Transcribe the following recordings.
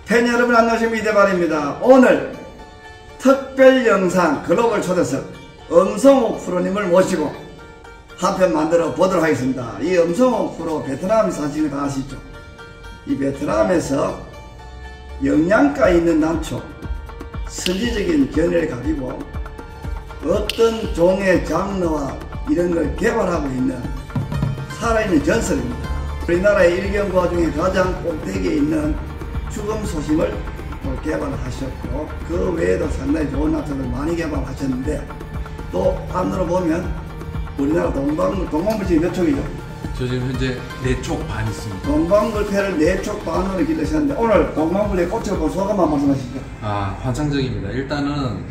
팬 여러분 안녕하십니까, 이대발입니다. 오늘 특별 영상 글로벌 초대석 엄성욱 프로님을 모시고 한편 만들어 보도록 하겠습니다. 이 엄성욱 프로 베트남 사진을 다 아시죠? 이 베트남에서 영양가 있는 난초, 선지적인 견해를 가지고 어떤 종의 장르와 이런 걸 개발하고 있는 살아있는 전설입니다. 우리나라의 일경과 중에 가장 꼭대기에 있는 죽음 소심을 개발하셨고, 그 외에도 상당히 좋은 나초를 많이 개발하셨는데, 또 안으로 보면 우리나라 동방불 지금 몇 촉이죠? 저 지금 현재 4촉 반 있습니다. 동방불패를 4촉 반으로 기르셨는데, 오늘 동방불의 꽃을 보고 소감 한번 말씀하시죠. 환상적입니다. 일단은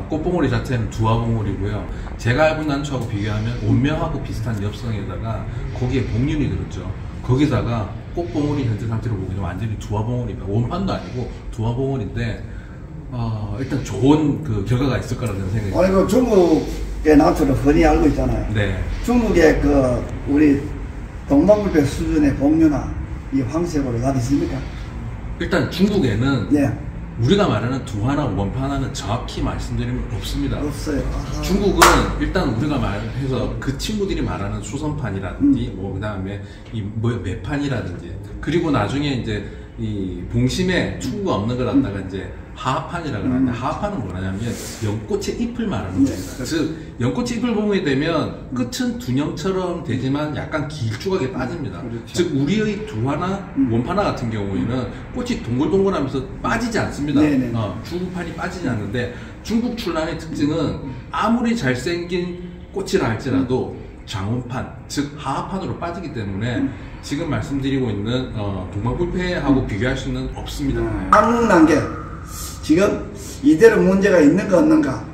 꽃봉오리 자체는 두화봉오리고요. 제가 알고 난초하고 비교하면 온명하고 비슷한 엽성에다가 거기에 복륜이 들었죠. 거기다가 꽃봉오리 현재 상태로 보면 완전히 두화봉오리입니다. 원판도 아니고 두화봉오리인데 일단 좋은 그 결과가 있을 거라는 생각이 듭니다. 아니, 그 중국의 난초를 흔히 알고 있잖아요. 네. 중국의 그 우리 동방불패 수준의 복륜화 이 황색으로 다 있습니까? 일단 중국에는 네. 우리가 말하는 두화나 원판화는 정확히 말씀드리면 없습니다. 없어요. 중국은 일단 우리가 말해서 그 친구들이 말하는 수선판이라든지 그 다음에 매판이라든지, 그리고 나중에 이제 이 봉심에 충구가 없는 걸 갖다가 이제 하합판이라고 하는데, 하합판은 뭐냐면 연꽃의 잎을 말하는 겁니다. 즉 연꽃의 잎을 보게 되면 끝은 둔형처럼 되지만 약간 길쭉하게 빠집니다. 그렇죠. 즉 우리의 두화나 원판화 같은 경우에는 꽃이 동글동글하면서 빠지지 않습니다. 중국판이 빠지지 않는데, 중국 출란의 특징은 아무리 잘생긴 꽃이라 할지라도 장원판, 즉 하합판으로 빠지기 때문에 지금 말씀드리고 있는 동방불패하고 비교할 수는 없습니다. 한국난개 지금 이대로 문제가 있는 거 없는가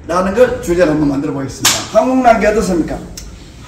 라는 걸 주제로 한번 만들어 보겠습니다. 한국난개 어떻습니까?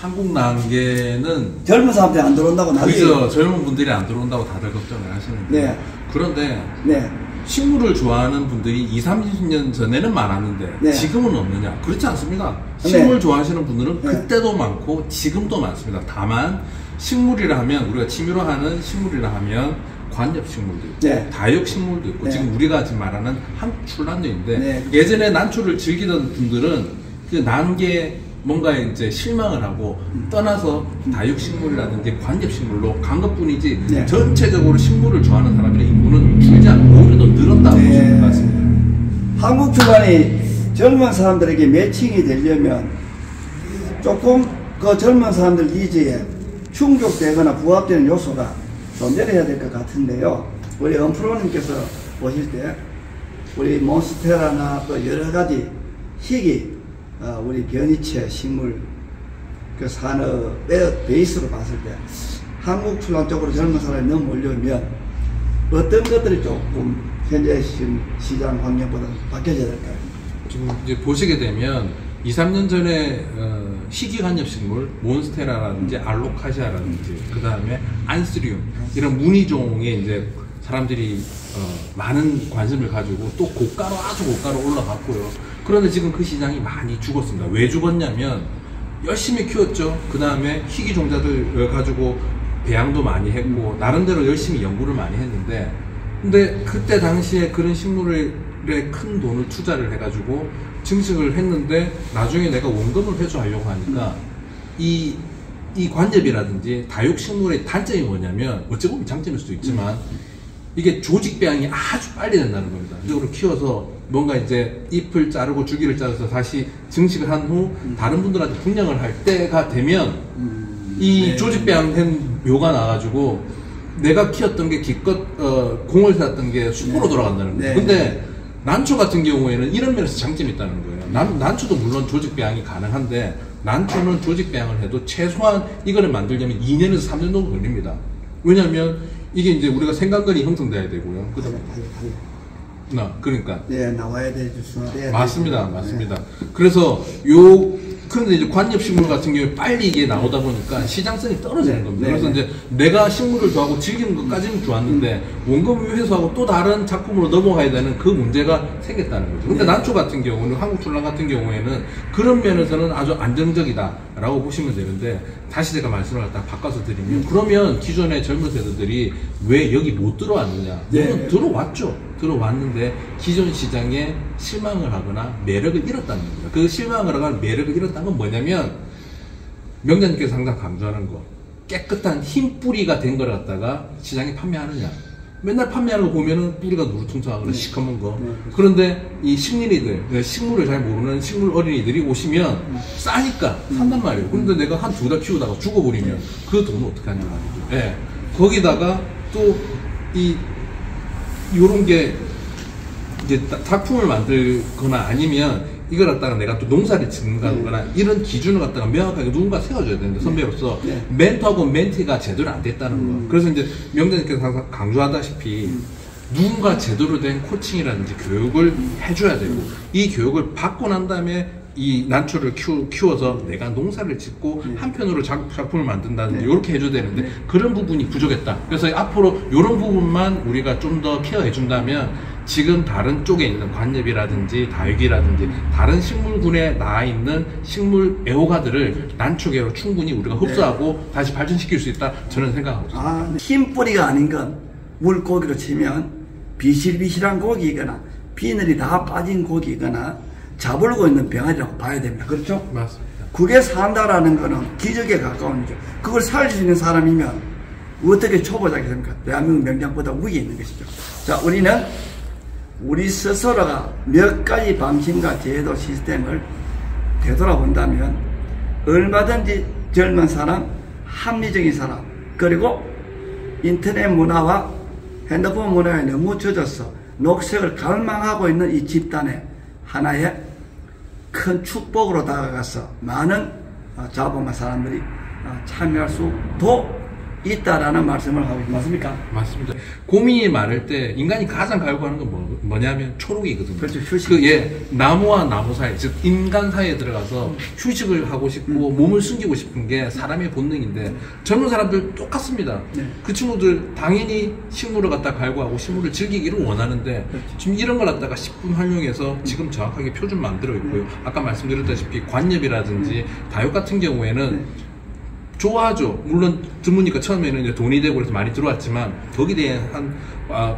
한국난개는 젊은 사람들이 안 들어온다고 그죠. 젊은 분들이 안 들어온다고 다들 걱정을 하시는데, 네. 그런데 네. 식물을 좋아하는 분들이 20, 30년 전에는 많았는데 네. 지금은 없느냐? 그렇지 않습니다. 식물 좋아하시는 분들은 네. 그때도 많고 지금도 많습니다. 다만 식물이라 하면, 우리가 취미로 하는 식물이라 하면 관엽식물도 있고 네. 다육식물도 있고, 네. 지금 우리가 지금 말하는 한국 출란류인데, 네. 예전에 난초를 즐기던 분들은 그 난개 뭔가 이제 실망을 하고 떠나서 다육식물이라든지 관엽식물로 간 것뿐이지, 네. 전체적으로 식물을 좋아하는 사람들의 인구는 줄지 않고 오히려 더 늘었다고 보시면 될 것 같습니다. 한국 출란이 젊은 사람들에게 매칭이 되려면 조금 그 젊은 사람들 니즈에 충족되거나 부합되는 요소가 존재를 해야 될 것 같은데요. 우리 엄프로님께서 보실 때 우리 몬스테라나 또 여러 가지 희귀 우리 변이체 식물 그 산업의 베이스로 봤을 때 한국 출란 쪽으로 젊은 사람이 너무 몰려오면 어떤 것들이 조금 현재 시장 환경보다 바뀌어져야 될까요? 지금 이제 보시게 되면 2, 3년 전에 희귀 관엽식물 몬스테라라든지 알로카시아라든지 그 다음에 안스리움 이런 무늬종에 이제 사람들이 많은 관심을 가지고 또 고가로, 아주 고가로 올라갔고요. 그런데 지금 그 시장이 많이 죽었습니다. 왜 죽었냐면 열심히 키웠죠. 그 다음에 희귀 종자들 가지고 배양도 많이 했고 나름대로 열심히 연구를 많이 했는데, 근데 그때 당시에 그런 식물에 큰 돈을 투자를 해가지고 증식을 했는데 나중에 내가 원금을 회수하려고 하니까 이 관엽이라든지 다육식물의 단점이 뭐냐면, 어찌 보면 장점일 수도 있지만 이게 조직 배양이 아주 빨리 된다는 겁니다. 이쪽으로 키워서 뭔가 이제 잎을 자르고 줄기를 자르서 다시 증식을 한 후 다른 분들한테 분양을 할 때가 되면 이 조직 배양된 묘가 나가지고 내가 키웠던 게 기껏 공을 세웠던 게 숲으로 돌아간다는 거예요. 근데 난초 같은 경우에는 이런 면에서 장점이 있다는 거예요. 난초도 물론 조직 배양이 가능한데, 난초는 조직 배양을 해도 최소한 이거를 만들려면 2년에서 3년 정도 걸립니다. 왜냐면 이게 이제 우리가 생강근이 형성돼야 되고요. 그러니까. 네, 나와야 되죠. 맞습니다. 그래서 그런데 이제 관엽식물 같은 경우에 빨리 이게 나오다 보니까 시장성이 떨어지는 겁니다. 그래서 이제 내가 식물을 좋아하고 즐기는 것까지는 좋았는데 원금을 회수하고 또 다른 작품으로 넘어가야 되는 그 문제가 생겼다는 거죠. 근데 난초 같은 경우는, 한국 출란 같은 경우에는 그런 면에서는 아주 안정적이다. 라고 보시면 되는데, 다시 제가 말씀을 갖다 바꿔서 드리면, 그러면 기존의 젊은 세대들이 왜 여기 못 들어왔느냐? 물론 들어왔죠. 들어왔는데 기존 시장에 실망을 하거나 매력을 잃었다는 겁니다. 그 실망을 하거나 매력을 잃었다는 건 뭐냐면, 명장님께서 항상 강조하는 거, 깨끗한 흰 뿌리가 된 걸 갖다가 시장에 판매하느냐. 맨날 판매하는 거 보면은 뿌리가 누르퉁퉁하거나 시커먼 거. 그런데 이 식민이들, 식물을 잘 모르는 식물 어린이들이 오시면 싸니까 산단 말이에요. 그런데 내가 한 2달 키우다가 죽어버리면 그 돈을 어떻게 하냐 말이죠. 예. 거기다가 또 요런 게 이제 작품을 만들거나 아니면 이걸 갖다가 내가 또 농사를 짓는거나 이런 기준을 갖다가 명확하게 누군가 세워줘야 되는데, 선배로서 멘토하고 멘티가 제대로 안 됐다는 거. 그래서 이제 명장님께서 항상 강조하다시피 누군가 제대로 된 코칭이라든지 교육을 해줘야 되고, 이 교육을 받고 난 다음에 이 난초를 키워서 내가 농사를 짓고 한편으로 작품을 만든다든지 이렇게 해줘야 되는데, 그런 부분이 부족했다. 그래서 앞으로 이런 부분만 우리가 좀 더 케어해 준다면 지금 다른 쪽에 있는 관엽이라든지 다육이라든지 다른 식물군에 나와 있는 식물 애호가들을 난초계로 충분히 우리가 흡수하고 다시 발전시킬 수 있다, 저는 생각하고 있습니다. 흰 뿌리가 아닌 건 물고기로 치면 비실비실한 고기이거나 비늘이 다 빠진 고기이거나 자불고 있는 병아리라고 봐야 됩니다. 그렇죠? 맞습니다. 그게 산다라는 거는 기적에 가까운 거죠. 그걸 살릴 수 있는 사람이면 어떻게 초보자게 됩니까? 대한민국 명장보다 위에 있는 것이죠. 자, 우리는 우리 스스로가 몇 가지 방침과 제도 시스템을 되돌아본다면 얼마든지 젊은 사람, 합리적인 사람, 그리고 인터넷 문화와 핸드폰 문화에 너무 젖어서 녹색을 갈망하고 있는 이 집단의 하나의 큰 축복으로 다가가서 많은 자본가 사람들이 참여할 수도 있다라는 말씀을 하고 있습니다. 맞습니까? 맞습니다. 고민이 많을 때 인간이 가장 갈구하는 건 뭐냐면 초록이거든요. 그렇죠. 휴식. 나무와 나무 사이, 즉 인간 사이에 들어가서 휴식을 하고 싶고 몸을 숨기고 싶은 게 사람의 본능인데, 젊은 사람들 똑같습니다. 그 친구들 당연히 식물을 갖다 갈구하고 식물을 즐기기를 원하는데, 지금 이런 걸 갖다가 식품 활용해서 지금 정확하게 표준 만들어 있고요. 아까 말씀드렸다시피 관엽이라든지 다육 같은 경우에는 좋아하죠. 물론 드무니까 처음에는 이제 돈이 되고 그래서 많이 들어왔지만, 거기에 대한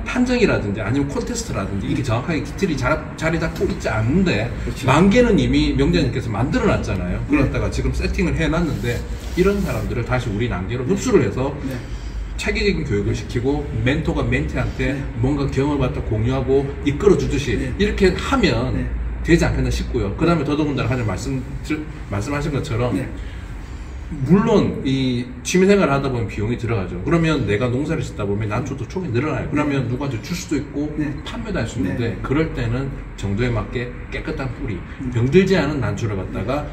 판정이라든지 아니면 콘테스트라든지 이게 정확하게 기틀이 자리 잡고 있지 않는데, 만개는 이미 명장님께서 만들어 놨잖아요. 그걸 갖다가 지금 세팅을 해 놨는데, 이런 사람들을 다시 우리 난개로 흡수를 해서 체계적인 교육을 시키고 멘토가 멘티한테 뭔가 경험을 갖다 공유하고 이끌어 주듯이 이렇게 하면 되지 않겠나 싶고요. 그 다음에 더더군다나 하늘 말씀하신 것처럼 물론 이 취미생활을 하다 보면 비용이 들어가죠. 그러면 내가 농사를 짓다 보면 난초도 총이 늘어나요. 그러면 누구한테 줄 수도 있고 판매도 할 수 있는데, 그럴 때는 정도에 맞게 깨끗한 뿌리, 병들지 않은 난초를 갖다가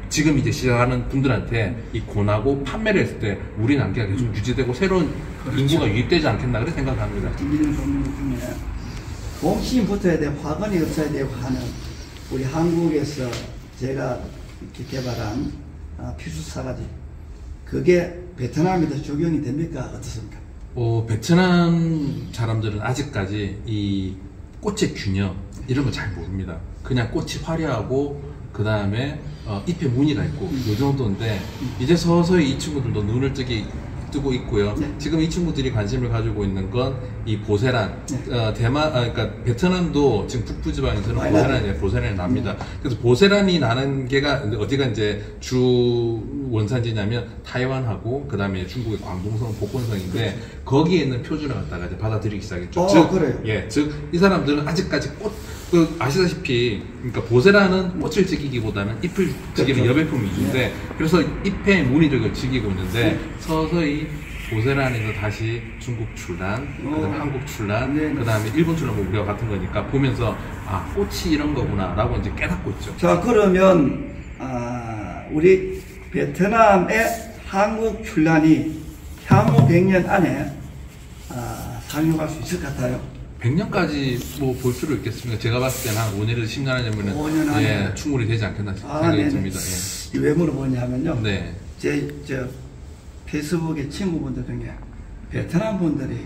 지금 이제 시작하는 분들한테 이 권하고 판매를 했을 때 우리 난개가 계속 유지되고 새로운 인구가 유입되지 않겠나 그렇게 생각합니다. 이런 종류 중에 공신이 붙어야 되고 화건이 없어야 되고 하는 우리 한국에서 제가 이렇게 개발한 필수사가지, 그게 베트남에도 적용이 됩니까? 어떻습니까? 베트남 사람들은 아직까지 이 꽃의 균형 이런 거 잘 모릅니다. 그냥 꽃이 화려하고 그 다음에 잎에 무늬가 있고 요 정도인데, 이제 서서히 이 친구들도 눈을 뜨고 있고요. 지금 이 친구들이 관심을 가지고 있는 건 이 보세란, 그러니까 베트남도 지금 북부지방에서는 보세란이 납니다. 그래서 보세란이 나는 게가 어디가 이제 주 원산지냐면 타이완하고 그 다음에 중국의 광동성, 복건성인데, 거기에 있는 표준을 갖다가 이제 받아들이기 시작했죠. 그래요? 즉 이 사람들은 아직까지 아시다시피, 그러니까 보세란은 꽃을 즐기기보다는 잎을 즐기는 여백품 위주인데, 그래서 잎의 무늬를 즐기고 있는데, 서서히 보세란에서 다시 중국 출란, 그다음에 한국 출란, 그다음에 일본 출란, 뭐 우리가 같은 거니까 보면서 꽃이 이런 거구나라고 이제 깨닫고 있죠. 자, 그러면 우리 베트남의 한국 출란이 향후 100년 안에 상용할 수 있을 것 같아요. 100년까지 뭐 볼 필요 있겠습니까? 제가 봤을 때는 한 5년에서 10년 안이면 5년 안에 충분히 되지 않겠나 생각이 듭니다. 왜 물어보냐면요. 네. 저 페이스북에 친구분들 중에 베트남 분들이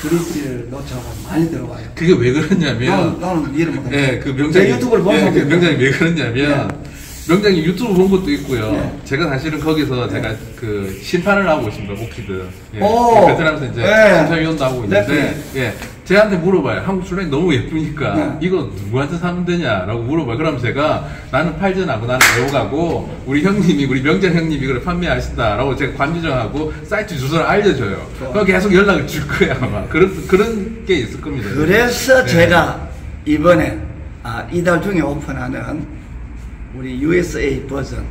그리스를 놓쳐서 많이 들어와요. 그게 왜 그러냐면, 나는 이해를 못하겠어요. 그 명장님, 유튜브를 보면서 명장님 왜 그러냐면, 명장님 유튜브 본 것도 있고요. 네. 제가 사실은 거기서 제가 그 심판을 하고 있습니다. 오키드. 예. 오. 베트남에서 이제 네. 심사위원도 하고 있는데, 예. 제한테 물어봐요. 한국 출랑이 너무 예쁘니까 네. 이거 누구한테 사면 되냐라고 물어봐요. 그럼 제가 나는 팔전하고 나는 애호가고 우리 형님이 우리 명장 형님이 이걸 판매하신다라고 제가 관주정하고 사이트 주소를 알려줘요. 그럼 계속 연락을 줄 거야 아마. 그런 게 있을 겁니다. 그래서 네. 제가 이번에 이달 중에 오픈하는 우리 USA 버전,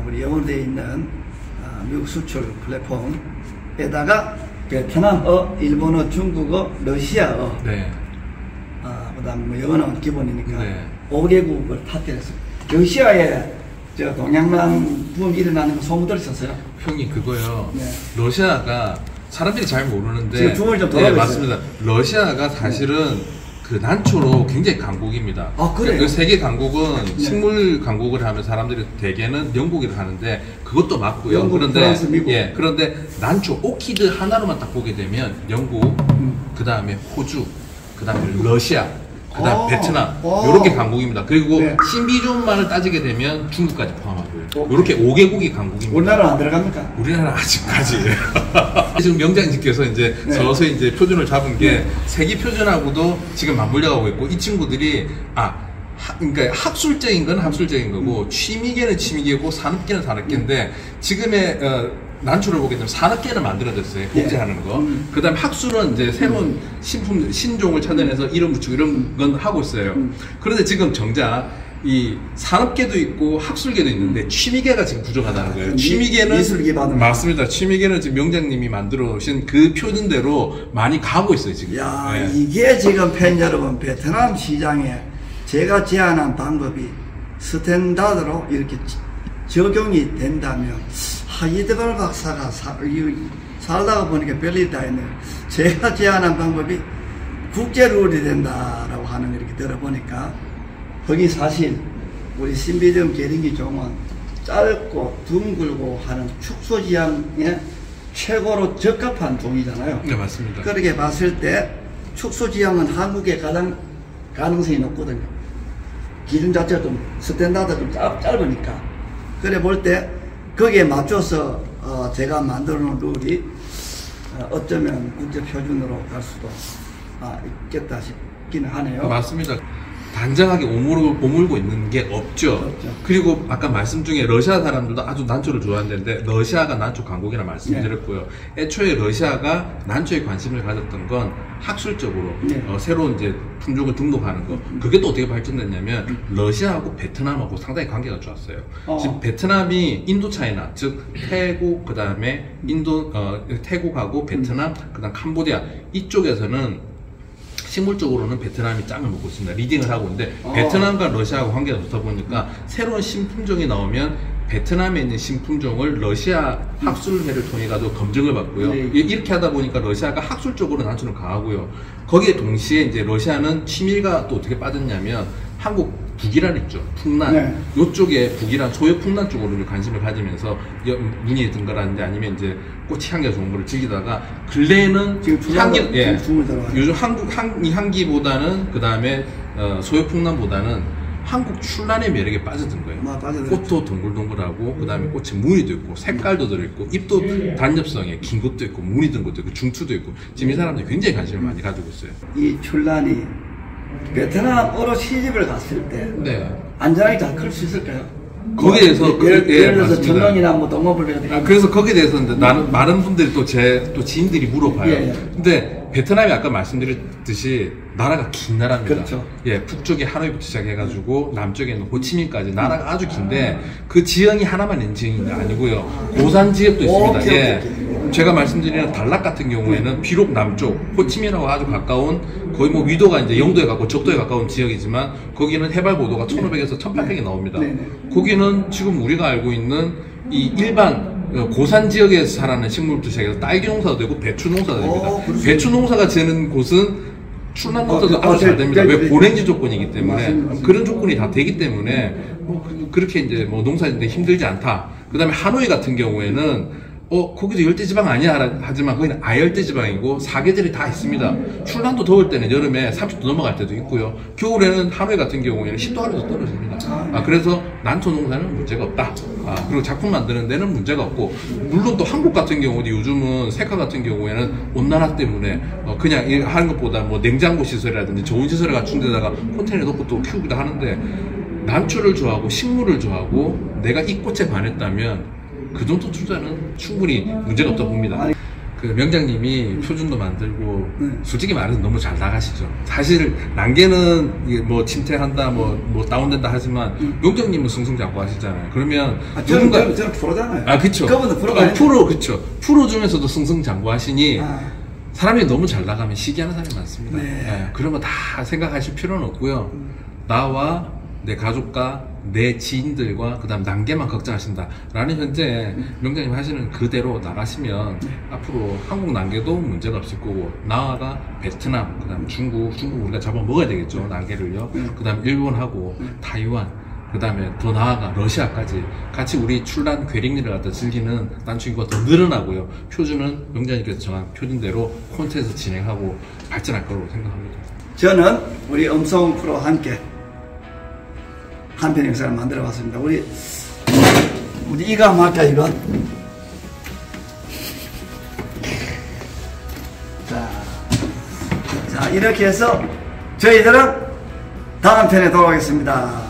우리 영어로 되어 있는 미국 수출 플랫폼에다가 베트남어, 일본어, 중국어, 러시아어, 네. 그다음 뭐 영어는 기본이니까 네. 5개국을 탑재했습니다. 러시아에 저 동양남 붐 일어나는 거 소문 들으셨어요? 형님 그거요. 네. 러시아가 사람들이 잘 모르는데 지금 붐을 좀 네, 돌아가고 맞습니다. 러시아가 사실은 그 난초로 굉장히 강국입니다. 그래요? 그 세계 강국은 네. 식물 강국을 하면 사람들이 대개는 영국이라 하는데 그것도 맞고요. 영국, 그런데 프랑스, 미국. 예, 그런데 난초 오키드 하나로만 딱 보게 되면 영국, 그 다음에 호주, 그 다음에 러시아, 그 다음 베트남 이렇게 강국입니다. 그리고 네. 신비존만을 따지게 되면 중국까지 포함하고요. 이렇게 5개국이 강국입니다. 우리나라는 안 들어갑니까? 우리나라 아직까지 지금 명장님께서 이제 네. 서서히 이제 표준을 잡은 게 세계 표준하고도 지금 맞물려가고 있고 이 친구들이 그러니까 학술적인 건 학술적인 거고 취미계는 취미계고 산업계는 산업계인데 지금의 난초를 보게 되면 산업계는 만들어졌어요. 복제하는 거. 그다음에 학술은 이제 새로운 신품 신종을 찾아내서 이름 붙이고 이런 건 하고 있어요. 그런데 지금 정작 이 산업계도 있고 학술계도 있는데 취미계가 지금 부족하다는 거예요. 취미계는 미술 기반으로. 맞습니다. 취미계는 지금 명장님이 만들어 놓으신 그 표준대로 많이 가고 있어요 지금. 야, 네. 이게 지금 팬 여러분, 베트남 시장에 제가 제안한 방법이 스탠다드로 이렇게 적용이 된다면, 이대발 박사가 살다가 보니까 별일 다 했네요. 제가 제안한 방법이 국제 룰이 된다라고 하는 거 이렇게 들어보니까, 거기 사실 우리 신비점 계량기 종은 짧고 둥글고 하는 축소지향에 최고로 적합한 종이잖아요. 네 맞습니다. 그렇게 봤을 때 축소지향은 한국에 가장 가능성이 높거든요. 기준 자체가 좀 스탠다드가 좀 짧으니까. 그래 볼 때 거기에 맞춰서 제가 만들어 놓은 룰이 어쩌면 국제 표준으로 갈 수도 있겠다 싶기는 하네요. 맞습니다. 단정하게 오물고 있는 게 없죠. 없죠. 그리고 아까 말씀 중에 러시아 사람들도 아주 난초를 좋아한다는데 러시아가 난초 강국이라 말씀드렸고요. 애초에 러시아가 난초에 관심을 가졌던 건 학술적으로 네. 새로운 이제 품종을 등록하는 거. 그게 또 어떻게 발전됐냐면 러시아하고 베트남하고 상당히 관계가 좋았어요. 지금 베트남이 인도차이나 즉 태국 그다음에 태국하고 베트남 그다음 캄보디아 이쪽에서는 식물적으로는 베트남이 짱을 먹고 있습니다. 리딩을 하고 있는데 베트남과 러시아하고 관계가 좋다 보니까 새로운 신품종이 나오면 베트남에 있는 신품종을 러시아 학술회를 통해 가지고 검증을 받고요. 네. 이렇게 하다 보니까 러시아가 학술적으로 난초를 강하고요. 거기에 동시에 이제 러시아는 취미가 또 어떻게 빠졌냐면 한국 북이란 있죠. 풍란. 네. 요쪽에 북이란 소요 풍란 쪽으로 관심을 가지면서 무늬에 든 거라든지 아니면 이제 꽃이 향기가 좋은 거를 즐기다가 근래에는 지금 향기, 예. 들어와요. 요즘 한국 향기보다는 그 다음에 소요 풍란보다는 한국 출란의 매력에 빠져든 거예요. 빠져들었죠. 꽃도 동글동글하고 그 다음에 꽃에 무늬도 있고 색깔도 들어있고 잎도 단엽성에 긴 것도 있고 무늬 든 것도 있고 중투도 있고 지금 이 사람들이 굉장히 관심을 많이 가지고 있어요. 이 출란이 베트남으로 시집을 갔을 때 네. 안전하게 잘 클 수 있을까요? 거기에 대해서 예를 들어서 맞습니다. 전동이나 뭐 동업을 그래서 거기에 대해서 이제 많은 분들이 또 지인들이 물어봐요. 예, 예. 근데 베트남이 아까 말씀드렸듯이 나라가 긴 나라입니다. 그렇죠. 예, 북쪽에 하노이부터 시작해가지고 남쪽에 있는 호치민까지 나라가 아주 긴데 그 지형이 하나만 있는 지형이 아니고요. 고산 지역도 있습니다. 오케이, 예. 오케이. 제가 말씀드리는 달락 같은 경우에는 비록 남쪽 호치민하고 아주 가까운 거의 뭐 위도가 이제 0도에 가까운 적도에 가까운 지역이지만 거기는 해발 고도가 1500에서 1800이 나옵니다. 네네. 거기는 지금 우리가 알고 있는 이 일반 고산 지역에서 자라는 식물부터 시작해서 딸기 농사도 되고 배추 농사도 됩니다. 배추 농사가 되는 곳은 출란 농사도 아주 잘 됩니다. 왜 고랭지 조건이기 때문에 맞습니다. 그런 조건이 다 되기 때문에 뭐 그렇게 이제 뭐 농사짓는데 힘들지 않다. 그다음에 하노이 같은 경우에는 거기도 열대지방 아니야 하지만 거기는 아열대지방이고 사계절이 다 있습니다. 출란도 더울 때는 여름에 30도 넘어갈 때도 있고요. 겨울에는 하노이 같은 경우에는 10도 아래로 떨어집니다. 그래서 난초 농사는 문제가 없다. 그리고 작품 만드는 데는 문제가 없고, 물론 또 한국 같은 경우도 요즘은 색화 같은 경우에는 온난화 때문에 그냥 하는 것보다 뭐 냉장고 시설이라든지 좋은 시설을 갖춘 데다가 컨테이너 넣고 또 키우기도 하는데, 난초를 좋아하고 식물을 좋아하고 내가 이 꽃에 반했다면 그 정도 투자는 충분히 문제가 없다고 봅니다. 그 명장님이 표준도 만들고 솔직히 말해서 너무 잘 나가시죠. 사실 난개는 뭐 침체한다 뭐 다운된다 하지만 명장님은 승승장구하시잖아요. 그러면 저는 프로잖아요. 그쵸. 그분은 프로가 프로, 그쵸. 프로 중에서도 승승장구하시니 사람이 너무 잘 나가면 시기하는 사람이 많습니다. 네, 그런 거 다 생각하실 필요는 없고요. 나와 내 가족과 내 지인들과 그 다음 난개만 걱정하신다 라는 현재 명장님 하시는 그대로 나가시면 앞으로 한국 난개도 문제가 없을 거고, 나아가 베트남, 그 다음 중국 우리가 잡아먹어야 되겠죠, 난개를요. 그 다음 일본하고 타이완, 그 다음에 더 나아가 러시아까지 같이 우리 출란 괴링리를 갖다 즐기는 난초 인구가 더 늘어나고요. 표준은 명장님께서 정한 표준대로 콘텐츠 진행하고 발전할 거라고 생각합니다. 저는 우리 엄성 프로와 함께 한편 영상을 만들어 봤습니다. 우리 이거 한번 할까, 이거? 자, 이렇게 해서 저희들은 다음 편에 돌아오겠습니다.